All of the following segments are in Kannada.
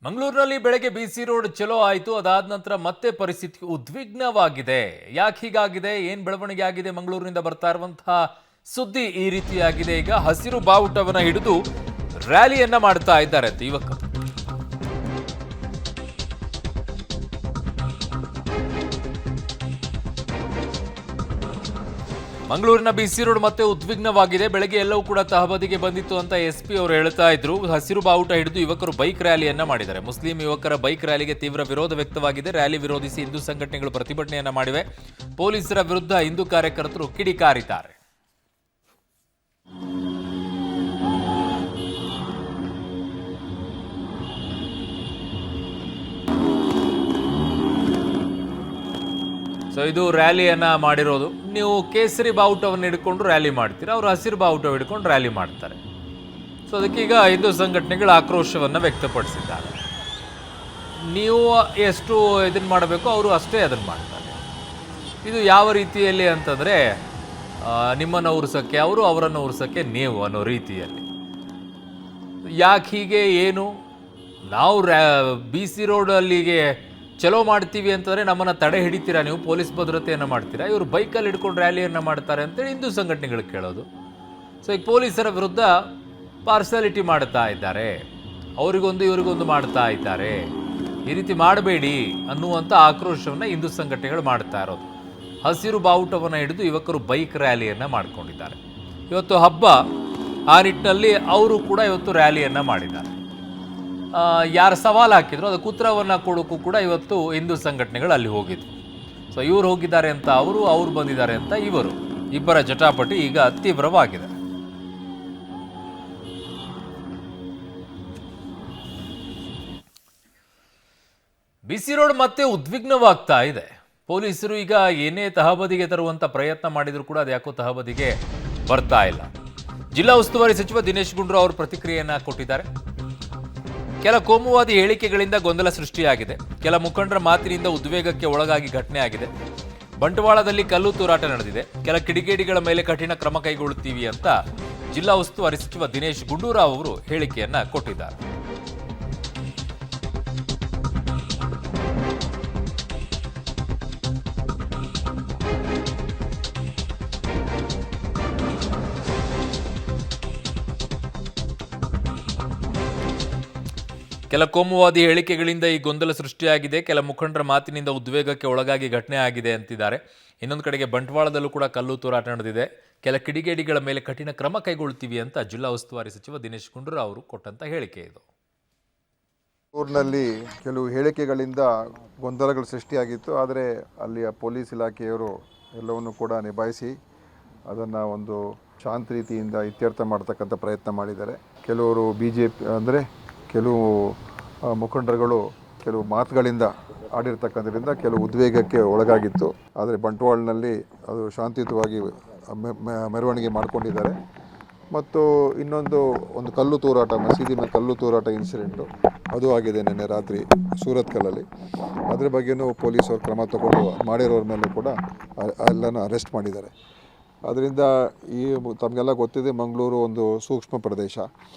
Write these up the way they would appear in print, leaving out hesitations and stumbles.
ಮಂಗಳೂರಿನಲ್ಲಿ ಬೆಳಗ್ಗೆ ಬಿಸಿ ರೋಡ್ ಚಲೋ ಆಯಿತು. ಅದಾದ ನಂತರ ಮತ್ತೆ ಪರಿಸ್ಥಿತಿ ಉದ್ವಿಗ್ನವಾಗಿದೆ. ಯಾಕೆ ಹೀಗಾಗಿದೆ, ಏನು ಬೆಳವಣಿಗೆ ಆಗಿದೆ? ಮಂಗಳೂರಿನಿಂದ ಬರ್ತಾ ಇರುವಂತಹ ಸುದ್ದಿ ಈ ರೀತಿಯಾಗಿದೆ. ಈಗ ಹಸಿರು ಬಾವುಟವನ್ನು ಹಿಡಿದು ರ್ಯಾಲಿಯನ್ನ ಮಾಡ್ತಾ ಇದ್ದಾರೆ ಯುವಕರು. ಮಂಗಳೂರಿನ ಬಿಸಿ ರೋಡ್ ಮತ್ತೆ ಉದ್ವಿಗ್ನವಾಗಿದೆ. ಬೆಳಗ್ಗೆ ಎಲ್ಲವೂ ಕೂಡ ತಹಬದಿಗೆ ಬಂದಿತ್ತು ಅಂತ ಎಸ್ಪಿ ಅವರು ಹೇಳ್ತಾ ಇದ್ರು. ಹಸಿರು ಬಾವುಟ ಹಿಡಿದು ಯುವಕರು ಬೈಕ್ ರ್ಯಾಲಿಯನ್ನ ಮಾಡಿದ್ದಾರೆ. ಮುಸ್ಲಿಂ ಯುವಕರ ಬೈಕ್ ರ್ಯಾಲಿಗೆ ತೀವ್ರ ವಿರೋಧ ವ್ಯಕ್ತವಾಗಿದೆ. ರ್ಯಾಲಿ ವಿರೋಧಿಸಿ ಹಿಂದೂ ಸಂಘಟನೆಗಳು ಪ್ರತಿಭಟನೆಯನ್ನ ಮಾಡಿವೆ. ಪೊಲೀಸರ ವಿರುದ್ಧ ಹಿಂದೂ ಕಾರ್ಯಕರ್ತರು ಕಿಡಿಕಾರಿದ್ದಾರೆ. ಸೊ ಇದು ರ್ಯಾಲಿಯನ್ನ ಮಾಡಿರೋದು. ನೀವು ಕೇಸರಿ ಬಾವುಟವನ್ನು ಹಿಡ್ಕೊಂಡು ರ್ಯಾಲಿ ಮಾಡ್ತೀರಾ, ಅವರು ಹಸಿರು ಬಾವುಟ ಹಿಡ್ಕೊಂಡು ರ್ಯಾಲಿ ಮಾಡ್ತಾರೆ. ಸೊ ಅದಕ್ಕೀಗ ಹಿಂದೂ ಸಂಘಟನೆಗಳು ಆಕ್ರೋಶವನ್ನು ವ್ಯಕ್ತಪಡಿಸಿದ್ದಾರೆ. ನೀವು ಎಷ್ಟು ಇದನ್ನು ಮಾಡಬೇಕು, ಅವರು ಅಷ್ಟೇ ಅದನ್ನು ಮಾಡ್ತಾರೆ. ಇದು ಯಾವ ರೀತಿಯಲ್ಲಿ ಅಂತಂದರೆ, ನಿಮ್ಮನ್ನು ಉರ್ಸೋಕ್ಕೆ ಅವರು, ಅವರನ್ನು ಉರ್ಸೋಕ್ಕೆ ನೀವು ಅನ್ನೋ ರೀತಿಯಲ್ಲಿ. ಯಾಕೆ ಹೀಗೆ, ಏನು? ನಾವು ಬಿ ಸಿ ರೋಡಲ್ಲಿಗೆ ಚಲೋ ಮಾಡ್ತೀವಿ ಅಂತಂದರೆ ನಮ್ಮನ್ನು ತಡೆ ಹಿಡಿತೀರಾ, ನೀವು ಪೊಲೀಸ್ ಭದ್ರತೆಯನ್ನು ಮಾಡ್ತೀರಾ? ಇವರು ಬೈಕಲ್ಲಿ ಹಿಡ್ಕೊಂಡು ರ್ಯಾಲಿಯನ್ನು ಮಾಡ್ತಾರೆ ಅಂತೇಳಿ ಹಿಂದೂ ಸಂಘಟನೆಗಳು ಕೇಳೋದು. ಸೊ ಈಗ ಪೊಲೀಸರ ವಿರುದ್ಧ ಪಾರ್ಸಾಲಿಟಿ ಮಾಡ್ತಾ ಇದ್ದಾರೆ, ಅವರಿಗೊಂದು ಇವರಿಗೊಂದು ಮಾಡ್ತಾ ಇದ್ದಾರೆ. ಈ ರೀತಿ ಮಾಡಬೇಡಿ ಅನ್ನುವಂಥ ಆಕ್ರೋಶವನ್ನು ಹಿಂದೂ ಸಂಘಟನೆಗಳು ಮಾಡ್ತಾ ಇರೋದು. ಹಸಿರು ಬಾವುಟವನ್ನು ಹಿಡಿದು ಯುವಕರು ಬೈಕ್ ರ್ಯಾಲಿಯನ್ನು ಮಾಡ್ಕೊಂಡಿದ್ದಾರೆ. ಇವತ್ತು ಹಬ್ಬ, ಆ ನಿಟ್ಟಿನಲ್ಲಿ ಅವರು ಕೂಡ ಇವತ್ತು ರ್ಯಾಲಿಯನ್ನು ಮಾಡಿದ್ದಾರೆ. ಯಾರು ಸವಾಲು ಹಾಕಿದ್ರು ಅದಕ್ಕೆ ಉತ್ತರವನ್ನು ಕೊಡೋಕ್ಕೂ ಕೂಡ ಇವತ್ತು ಹಿಂದೂ ಸಂಘಟನೆಗಳು ಅಲ್ಲಿ ಹೋಗಿದ್ರು. ಸೊ ಇವರು ಹೋಗಿದ್ದಾರೆ ಅಂತ ಅವರು, ಅವ್ರು ಬಂದಿದ್ದಾರೆ ಅಂತ ಇವರು, ಇಬ್ಬರ ಜಟಾಪಟಿ ಈಗ ತೀವ್ರವಾಗಿದೆ. ಬಿಸಿ ರೋಡ್ ಮತ್ತೆ ಉದ್ವಿಗ್ನವಾಗ್ತಾ ಇದೆ. ಪೊಲೀಸರು ಈಗ ಏನೇ ತಹಬದಿಗೆ ತರುವಂತ ಪ್ರಯತ್ನ ಮಾಡಿದ್ರು ಕೂಡ ಅದು ಯಾಕೋ ತಹಬದಿಗೆ ಬರ್ತಾ ಇಲ್ಲ. ಜಿಲ್ಲಾ ಉಸ್ತುವಾರಿ ಸಚಿವ ದಿನೇಶ್ ಗುಂಡೂರಾವ್ ಅವರು ಪ್ರತಿಕ್ರಿಯೆಯನ್ನ ಕೊಟ್ಟಿದ್ದಾರೆ. ಕೆಲ ಕೋಮುವಾದಿ ಹೇಳಿಕೆಗಳಿಂದ ಗೊಂದಲ ಸೃಷ್ಟಿಯಾಗಿದೆ. ಕೆಲ ಮುಖಂಡರ ಮಾತಿನಿಂದ ಉದ್ವೇಗಕ್ಕೆ ಒಳಗಾಗಿ ಘಟನೆ ಆಗಿದೆ. ಬಂಟ್ವಾಳದಲ್ಲಿ ಕಲ್ಲು ತೂರಾಟ ನಡೆದಿದೆ. ಕೆಲ ಕಿಡಿಗೇಡಿಗಳ ಮೇಲೆ ಕಠಿಣ ಕ್ರಮ ಕೈಗೊಳ್ಳುತ್ತೀವಿ ಅಂತ ಜಿಲ್ಲಾ ಉಸ್ತುವಾರಿ ಸಚಿವ ದಿನೇಶ್ ಗುಂಡೂರಾವ್ ಅವರು ಹೇಳಿಕೆಯನ್ನ ಕೊಟ್ಟಿದ್ದಾರೆ. ಕೆಲ ಕೋಮುವಾದಿ ಹೇಳಿಕೆಗಳಿಂದ ಈ ಗೊಂದಲ ಸೃಷ್ಟಿಯಾಗಿದೆ. ಕೆಲ ಮುಖಂಡರ ಮಾತಿನಿಂದ ಉದ್ವೇಗಕ್ಕೆ ಒಳಗಾಗಿ ಘಟನೆ ಆಗಿದೆ ಅಂತಿದ್ದಾರೆ. ಇನ್ನೊಂದು ಕಡೆಗೆ ಬಂಟ್ವಾಳದಲ್ಲೂ ಕೂಡ ಕಲ್ಲು ತೂರಾಟ ನಡೆದಿದೆ. ಕೆಲ ಕಿಡಿಗೇಡಿಗಳ ಮೇಲೆ ಕಠಿಣ ಕ್ರಮ ಕೈಗೊಳ್ಳುತ್ತೀವಿ ಅಂತ ಜಿಲ್ಲಾ ಉಸ್ತುವಾರಿ ಸಚಿವ ದಿನೇಶ್ ಗುಂಡೂರಾವ್ ಅವರು ಕೊಟ್ಟಂತ ಹೇಳಿಕೆ ಇದು. ಊರಿನಲ್ಲಿ ಕೆಲವು ಹೇಳಿಕೆಗಳಿಂದ ಗೊಂದಲಗಳು ಸೃಷ್ಟಿಯಾಗಿತ್ತು. ಆದರೆ ಅಲ್ಲಿಯ ಪೊಲೀಸ್ ಇಲಾಖೆಯವರು ಎಲ್ಲವನ್ನು ಕೂಡ ನಿಭಾಯಿಸಿ ಅದನ್ನು ಒಂದು ಶಾಂತ ರೀತಿಯಿಂದ ಇತ್ಯರ್ಥ ಮಾಡ್ತಕ್ಕಂಥ ಪ್ರಯತ್ನ ಮಾಡಿದ್ದಾರೆ. ಕೆಲವರು BJP ಅಂದರೆ ಕೆಲವು ಮುಖಂಡರುಗಳು ಕೆಲವು ಮಾತುಗಳಿಂದ ಆಡಿರ್ತಕ್ಕಂಥದ್ರಿಂದ ಕೆಲವು ಉದ್ವೇಗಕ್ಕೆ ಒಳಗಾಗಿತ್ತು. ಆದರೆ ಬಂಟ್ವಾಳನಲ್ಲಿ ಅದು ಶಾಂತಿಯುತವಾಗಿ ಮೆರವಣಿಗೆ ಮಾಡಿಕೊಂಡಿದ್ದಾರೆ. ಮತ್ತು ಒಂದು ಕಲ್ಲು ತೂರಾಟ, ಮಸೀದಿ ಮೇಲೆ ಕಲ್ಲು ತೂರಾಟ ಇನ್ಸಿಡೆಂಟು ಅದು ಆಗಿದೆ ನಿನ್ನೆ ರಾತ್ರಿ ಸೂರತ್ಕಲ್ಲಲ್ಲಿ. ಅದ್ರ ಬಗ್ಗೆಯೂ ಪೊಲೀಸರು ಕ್ರಮ ತಗೊಂಡು ಮಾಡಿರೋರ ಮೇಲೂ ಕೂಡ ಎಲ್ಲನೂ ಅರೆಸ್ಟ್ ಮಾಡಿದ್ದಾರೆ. ಅದರಿಂದ ತಮಗೆಲ್ಲ ಗೊತ್ತಿದೆ, ಮಂಗಳೂರು ಒಂದು ಸೂಕ್ಷ್ಮ ಪ್ರದೇಶ.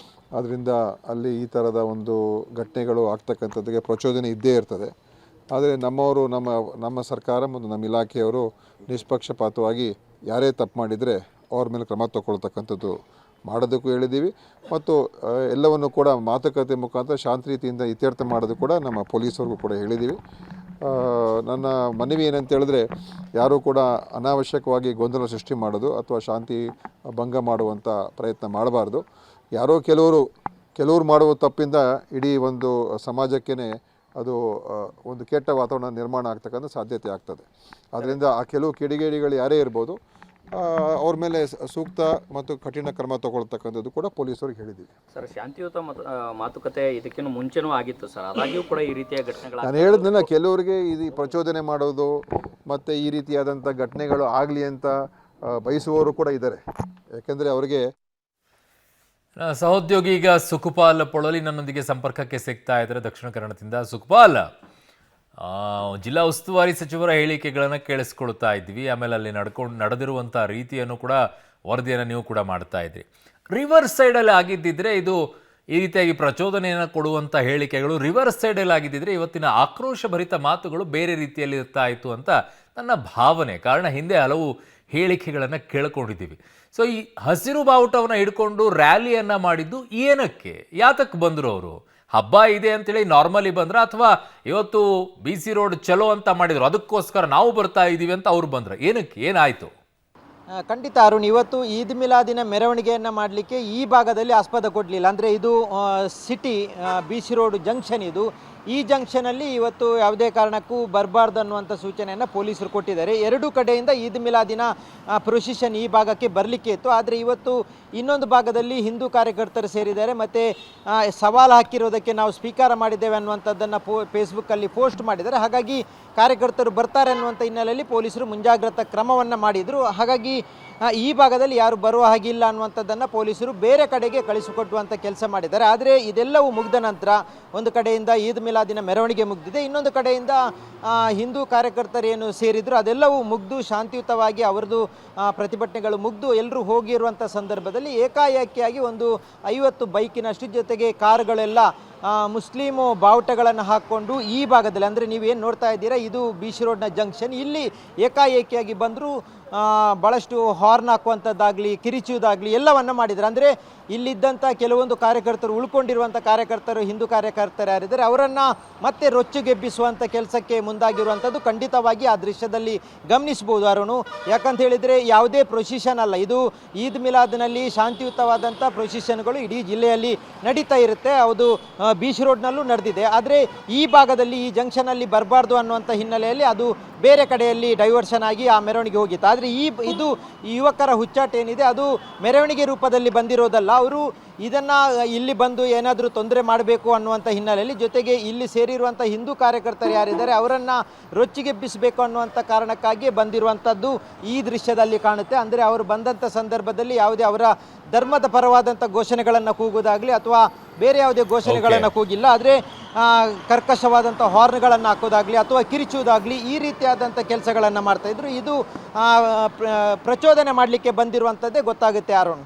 ಆದ್ದರಿಂದ ಅಲ್ಲಿ ಈ ಥರದ ಒಂದು ಘಟನೆಗಳು ಆಗ್ತಕ್ಕಂಥದ್ದಕ್ಕೆ ಪ್ರಚೋದನೆ ಇದ್ದೇ ಇರ್ತದೆ. ಆದರೆ ನಮ್ಮ ಸರ್ಕಾರ ಮತ್ತು ನಮ್ಮ ಇಲಾಖೆಯವರು ನಿಷ್ಪಕ್ಷಪಾತವಾಗಿ ಯಾರೇ ತಪ್ಪು ಮಾಡಿದರೆ ಅವ್ರ ಮೇಲೆ ಕ್ರಮ ತಗೊಳ್ತಕ್ಕಂಥದ್ದು ಮಾಡೋದಕ್ಕೂ ಹೇಳಿದ್ದೀವಿ. ಮತ್ತು ಎಲ್ಲವನ್ನು ಕೂಡ ಮಾತುಕತೆ ಮುಖಾಂತರ ಶಾಂತ ರೀತಿಯಿಂದ ಇತ್ಯರ್ಥ ಮಾಡೋದು ಕೂಡ ನಮ್ಮ ಪೊಲೀಸರಿಗೂ ಕೂಡ ಹೇಳಿದ್ದೀವಿ. ನನ್ನ ಮನವಿ ಏನಂತ ಹೇಳಿದ್ರೆ, ಯಾರೂ ಕೂಡ ಅನಾವಶ್ಯಕವಾಗಿ ಗೊಂದಲ ಸೃಷ್ಟಿ ಮಾಡೋದು ಅಥವಾ ಶಾಂತಿ ಭಂಗ ಮಾಡುವಂಥ ಪ್ರಯತ್ನ ಮಾಡಬಾರ್ದು. ಯಾರೋ ಕೆಲವರು ಮಾಡುವ ತಪ್ಪಿಂದ ಇಡೀ ಒಂದು ಸಮಾಜಕ್ಕೇ ಅದು ಒಂದು ಕೆಟ್ಟ ವಾತಾವರಣ ನಿರ್ಮಾಣ ಆಗ್ತಕ್ಕಂಥ ಸಾಧ್ಯತೆ ಆಗ್ತದೆ. ಆದ್ದರಿಂದ ಆ ಕೆಲವು ಕಿಡಿಗೇಡಿಗಳು ಯಾರೇ ಇರ್ಬೋದು, ಅವ್ರ ಮೇಲೆ ಸೂಕ್ತ ಮತ್ತು ಕಠಿಣ ಕ್ರಮ ತಗೊಳ್ತಕ್ಕಂಥದ್ದು ಕೂಡ ಪೊಲೀಸರಿಗೆ ಹೇಳಿದ್ದೀವಿ. ಸರ್, ಶಾಂತಿಯುತ ಮಾತುಕತೆ ಇದಕ್ಕಿಂತ ಮುಂಚೆನೂ ಆಗಿತ್ತು ಸರ್, ಅದಾಗಿಯೂ ಕೂಡ ಈ ರೀತಿಯ ಘಟನೆಗಳು ನಾನು ಹೇಳಿದ್ನಲ್ಲ, ಕೆಲವರಿಗೆ ಇದು ಪ್ರಚೋದನೆ ಮಾಡೋದು ಮತ್ತು ಈ ರೀತಿಯಾದಂಥ ಘಟನೆಗಳು ಆಗಲಿ ಅಂತ ಬಯಸುವವರು ಕೂಡ ಇದ್ದಾರೆ. ಯಾಕೆಂದರೆ ಅವರಿಗೆ ಸಹೋದ್ಯೋಗಿ ಈಗ ಸುಖಪಾಲ್ ಪೊಳಲಿ ನನ್ನೊಂದಿಗೆ ಸಂಪರ್ಕಕ್ಕೆ ಸಿಗ್ತಾ ಇದ್ದಾರೆ ದಕ್ಷಿಣ ಕನ್ನಡದಿಂದ. ಸುಖಪಾಲ್, ಜಿಲ್ಲಾ ಉಸ್ತುವಾರಿ ಸಚಿವರ ಹೇಳಿಕೆಗಳನ್ನು ಕೇಳಿಸ್ಕೊಳ್ತಾ ಇದ್ವಿ. ಆಮೇಲೆ ಅಲ್ಲಿ ನಡೆದಿರುವಂಥ ರೀತಿಯನ್ನು ಕೂಡ ವರದಿಯನ್ನು ನೀವು ಕೂಡ ಮಾಡ್ತಾ ಇದ್ರಿ. ರಿವರ್ ಸೈಡಲ್ಲಿ ಆಗಿದ್ದಿದ್ರೆ ಇದು ಈ ರೀತಿಯಾಗಿ ಪ್ರಚೋದನೆಯನ್ನು ಕೊಡುವಂಥ ಹೇಳಿಕೆಗಳು ರಿವರ್ಸ್ ಸೈಡಲ್ಲಿ ಆಗಿದ್ದಿದ್ರೆ ಇವತ್ತಿನ ಆಕ್ರೋಶಭರಿತ ಮಾತುಗಳು ಬೇರೆ ರೀತಿಯಲ್ಲಿ ಇರ್ತಾ ಇತ್ತು ಅಂತ ನನ್ನ ಭಾವನೆ. ಕಾರಣ ಹಿಂದೆ ಹಲವು ಹೇಳಿಕೆಗಳನ್ನು ಕೇಳ್ಕೊಂಡಿದ್ದೀವಿ. ಸೊ ಈ ಹಸಿರು ಬಾವುಟವನ್ನು ಹಿಡ್ಕೊಂಡು ರ್ಯಾಲಿಯನ್ನು ಮಾಡಿದ್ದು ಏನಕ್ಕೆ, ಯಾತಕ್ಕೆ ಬಂದರು ಅವರು? ಹಬ್ಬ ಇದೆ ಅಂತೇಳಿ ನಾರ್ಮಲಿ ಬಂದ್ರ, ಅಥವಾ ಇವತ್ತು BC ರೋಡ್ ಚಲೋ ಅಂತ ಮಾಡಿದ್ರು ಅದಕ್ಕೋಸ್ಕರ ನಾವು ಬರ್ತಾ ಇದ್ದೀವಿ ಅಂತ ಅವ್ರು ಬಂದ್ರ, ಏನಕ್ಕೆ, ಏನಾಯಿತು? ಖಂಡಿತ ಅರುಣ್, ಇವತ್ತು ಈದ್ ಮಿಲಾದಿನ ಮೆರವಣಿಗೆಯನ್ನು ಮಾಡಲಿಕ್ಕೆ ಈ ಭಾಗದಲ್ಲಿ ಆಸ್ಪದ ಕೊಡಲಿಲ್ಲ. ಅಂದರೆ ಇದು ಸಿಟಿ BC ರೋಡ್ ಜಂಕ್ಷನ್, ಇದು ಈ ಜಂಕ್ಷನಲ್ಲಿ ಇವತ್ತು ಯಾವುದೇ ಕಾರಣಕ್ಕೂ ಬರಬಾರ್ದು ಅನ್ನುವಂಥ ಸೂಚನೆಯನ್ನು ಪೊಲೀಸರು ಕೊಟ್ಟಿದ್ದಾರೆ. ಎರಡೂ ಕಡೆಯಿಂದ ಈದ್ ಮಿಲಾದಿನ ಪ್ರೊಸಿಷನ್ ಈ ಭಾಗಕ್ಕೆ ಬರಲಿಕ್ಕೆ ಇತ್ತು. ಆದರೆ ಇವತ್ತು ಇನ್ನೊಂದು ಭಾಗದಲ್ಲಿ ಹಿಂದೂ ಕಾರ್ಯಕರ್ತರು ಸೇರಿದ್ದಾರೆ ಮತ್ತು ಸವಾಲು ಹಾಕಿರೋದಕ್ಕೆ ನಾವು ಸ್ವೀಕಾರ ಮಾಡಿದ್ದೇವೆ ಅನ್ನುವಂಥದ್ದನ್ನು ಫೇಸ್ಬುಕ್ಕಲ್ಲಿ ಪೋಸ್ಟ್ ಮಾಡಿದ್ದಾರೆ. ಹಾಗಾಗಿ ಕಾರ್ಯಕರ್ತರು ಬರ್ತಾರೆ ಅನ್ನುವಂಥ ಹಿನ್ನೆಲೆಯಲ್ಲಿ ಪೊಲೀಸರು ಮುಂಜಾಗ್ರತಾ ಕ್ರಮವನ್ನು ಮಾಡಿದರು. ಹಾಗಾಗಿ ಈ ಭಾಗದಲ್ಲಿ ಯಾರು ಬರುವ ಹಾಗಿಲ್ಲ ಅನ್ನುವಂಥದ್ದನ್ನು ಪೊಲೀಸರು ಬೇರೆ ಕಡೆಗೆ ಕಳಿಸಿಕೊಟ್ಟುವಂಥ ಕೆಲಸ ಮಾಡಿದ್ದಾರೆ. ಆದರೆ ಇದೆಲ್ಲವೂ ಮುಗಿದ ನಂತರ ಒಂದು ಕಡೆಯಿಂದ ಈದ್ ಮಿಲಾದಿನ ಮೆರವಣಿಗೆ ಮುಗಿದಿದೆ, ಇನ್ನೊಂದು ಕಡೆಯಿಂದ ಹಿಂದೂ ಕಾರ್ಯಕರ್ತರು ಏನು ಸೇರಿದ್ರು ಅದೆಲ್ಲವೂ ಮುಗಿದು ಶಾಂತಿಯುತವಾಗಿ ಅವರದು ಪ್ರತಿಭಟನೆಗಳು ಮುಗಿದು ಎಲ್ಲರೂ ಹೋಗಿರುವಂಥ ಸಂದರ್ಭದಲ್ಲಿ ಏಕಾಏಕಿಯಾಗಿ ಒಂದು 50 ಬೈಕಿನಷ್ಟು ಜೊತೆಗೆ ಕಾರುಗಳೆಲ್ಲ ಮುಸ್ಲಿಮು ಬಾವುಟಗಳನ್ನು ಹಾಕ್ಕೊಂಡು ಈ ಭಾಗದಲ್ಲಿ, ಅಂದರೆ ನೀವೇನು ನೋಡ್ತಾ ಇದ್ದೀರಾ ಇದು BC ರೋಡ್ನ ಜಂಕ್ಷನ್, ಇಲ್ಲಿ ಏಕಾಏಕಿಯಾಗಿ ಬಂದರೂ ಭಾಳಷ್ಟು ಹಾರ್ನ್ ಹಾಕುವಂಥದ್ದಾಗಲಿ ಕಿರಿಚುವುದಾಗಲಿ ಎಲ್ಲವನ್ನು ಮಾಡಿದ್ದಾರೆ. ಅಂದರೆ ಇಲ್ಲಿದ್ದಂಥ ಕೆಲವೊಂದು ಕಾರ್ಯಕರ್ತರು, ಉಳ್ಕೊಂಡಿರುವಂಥ ಕಾರ್ಯಕರ್ತರು, ಹಿಂದೂ ಕಾರ್ಯಕರ್ತರು ಯಾರಿದ್ದಾರೆ ಅವರನ್ನು ಮತ್ತೆ ರೊಚ್ಚುಗೆಬ್ಬಿಸುವಂಥ ಕೆಲಸಕ್ಕೆ ಮುಂದಾಗಿರುವಂಥದ್ದು ಖಂಡಿತವಾಗಿ ಆ ದೃಶ್ಯದಲ್ಲಿ ಗಮನಿಸ್ಬೋದು ಅರುಣು. ಯಾಕಂತ ಹೇಳಿದರೆ ಯಾವುದೇ ಪ್ರೊಸಿಷನ್ ಅಲ್ಲ ಇದು, ಈದ್ ಮಿಲಾದ್ನಲ್ಲಿ ಶಾಂತಿಯುತವಾದಂಥ ಪ್ರೊಸಿಷನ್ಗಳು ಇಡೀ ಜಿಲ್ಲೆಯಲ್ಲಿ ನಡೀತಾ ಇರುತ್ತೆ. ಅದು BC ರೋಡ್ನಲ್ಲೂ ನಡೆದಿದೆ. ಆದರೆ ಈ ಭಾಗದಲ್ಲಿ ಈ ಜಂಕ್ಷನಲ್ಲಿ ಬರಬಾರ್ದು ಅನ್ನುವಂಥ ಹಿನ್ನೆಲೆಯಲ್ಲಿ ಅದು ಬೇರೆ ಕಡೆಯಲ್ಲಿ ಡೈವರ್ಷನ್ ಆಗಿ ಆ ಮೆರವಣಿಗೆ ಹೋಗಿತ್ತು. ಆದರೆ ಇದು ಯುವಕರ ಹುಚ್ಚಾಟ ಏನಿದೆ ಅದು ಮೆರವಣಿಗೆ ರೂಪದಲ್ಲಿ ಬಂದಿರೋದಲ್ಲ. ಅವರು ಇದನ್ನು ಇಲ್ಲಿ ಬಂದು ಏನಾದರೂ ತೊಂದರೆ ಮಾಡಬೇಕು ಅನ್ನುವಂಥ ಹಿನ್ನೆಲೆಯಲ್ಲಿ, ಜೊತೆಗೆ ಇಲ್ಲಿ ಸೇರಿರುವಂಥ ಹಿಂದೂ ಕಾರ್ಯಕರ್ತರು ಯಾರಿದ್ದಾರೆ ಅವರನ್ನು ರೊಚ್ಚಿಗೆಬ್ಬಿಸಬೇಕು ಅನ್ನುವಂಥ ಕಾರಣಕ್ಕಾಗಿ ಬಂದಿರುವಂಥದ್ದು ಈ ದೃಶ್ಯದಲ್ಲಿ ಕಾಣುತ್ತೆ. ಅಂದರೆ ಅವರು ಬಂದಂಥ ಸಂದರ್ಭದಲ್ಲಿ ಯಾವುದೇ ಅವರ ಧರ್ಮದ ಪರವಾದಂಥ ಘೋಷಣೆಗಳನ್ನು ಕೂಗುವುದಾಗಲಿ ಅಥವಾ ಬೇರೆ ಯಾವುದೇ ಘೋಷಣೆಗಳನ್ನು ಕೂಗಿಲ್ಲ. ಆದರೆ ಕರ್ಕಶವಾದಂಥ ಹಾರ್ನ್ಗಳನ್ನು ಹಾಕೋದಾಗಲಿ ಅಥವಾ ಕಿರಿಚುವುದಾಗಲಿ ಈ ರೀತಿಯಾದಂಥ ಕೆಲಸಗಳನ್ನು ಮಾಡ್ತಾಯಿದ್ರು. ಇದು ಪ್ರಚೋದನೆ ಮಾಡಲಿಕ್ಕೆ ಬಂದಿರುವಂಥದ್ದೇ ಗೊತ್ತಾಗುತ್ತೆ ಅರುಣ್.